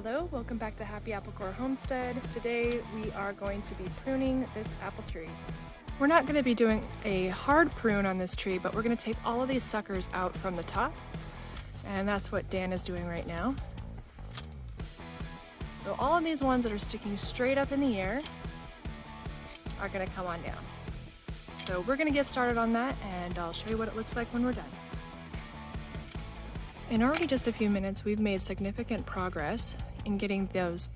Hello, welcome back to Happy Apple Core Homestead. Today we are going to be pruning this apple tree. We're not going to be doing a hard prune on this tree, but we're going to take all of these suckers out from the top, and that's what Dan is doing right now. So all of these ones that are sticking straight up in the air are going to come on down. So we're going to get started on that, and I'll show you what it looks like when we're done. In already just a few minutes, we've made significant progress in getting those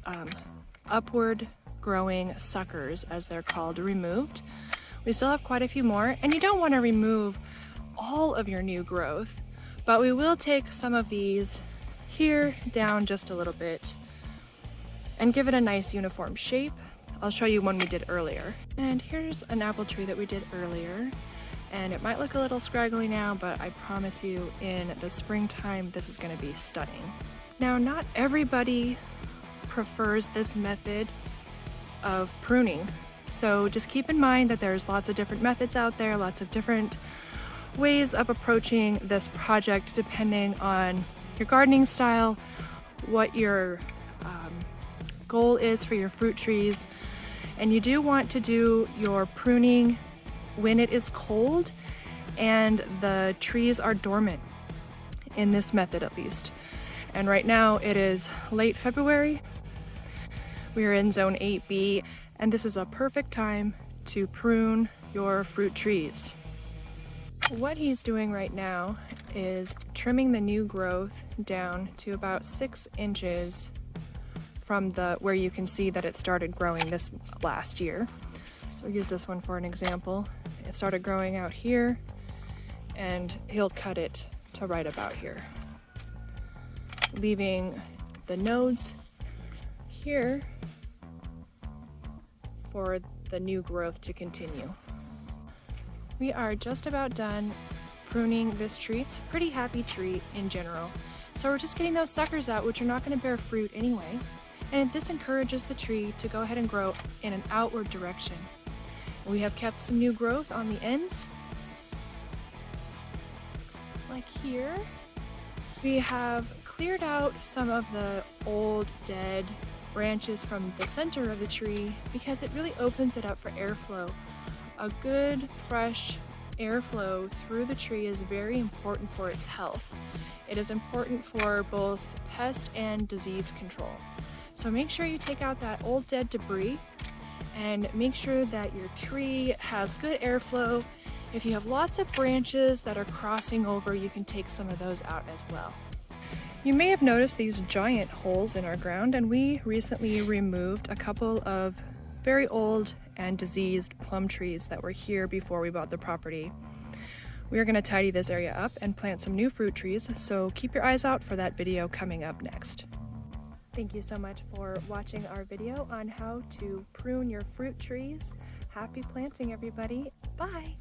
upward growing suckers, as they're called, removed. We still have quite a few more, and you don't want to remove all of your new growth, but we will take some of these here down just a little bit and give it a nice uniform shape. I'll show you one we did earlier. And here's an apple tree that we did earlier. And it might look a little scraggly now, but I promise you in the springtime, this is gonna be stunning. Now, not everybody prefers this method of pruning. So just keep in mind that there's lots of different methods out there, lots of different ways of approaching this project depending on your gardening style, what your goal is for your fruit trees. And you do want to do your pruning when it is cold and the trees are dormant, in this method at least. And right now it is late February. We are in zone 8B, and this is a perfect time to prune your fruit trees. What he's doing right now is trimming the new growth down to about 6 inches from where you can see that it started growing this last year. So we'll use this one for an example. It started growing out here, and he'll cut it to right about here, leaving the nodes here for the new growth to continue. We are just about done pruning this tree. It's a pretty happy tree in general. So we're just getting those suckers out, which are not going to bear fruit anyway. And this encourages the tree to go ahead and grow in an outward direction. We have kept some new growth on the ends, like here. We have cleared out some of the old dead branches from the center of the tree because it really opens it up for airflow. A good, fresh airflow through the tree is very important for its health. It is important for both pest and disease control. So make sure you take out that old dead debris and make sure that your tree has good airflow. If you have lots of branches that are crossing over, you can take some of those out as well. You may have noticed these giant holes in our ground, and we recently removed a couple of very old and diseased plum trees that were here before we bought the property. We are going to tidy this area up and plant some new fruit trees, so keep your eyes out for that video coming up next. Thank you so much for watching our video on how to prune your fruit trees. Happy planting, everybody. Bye.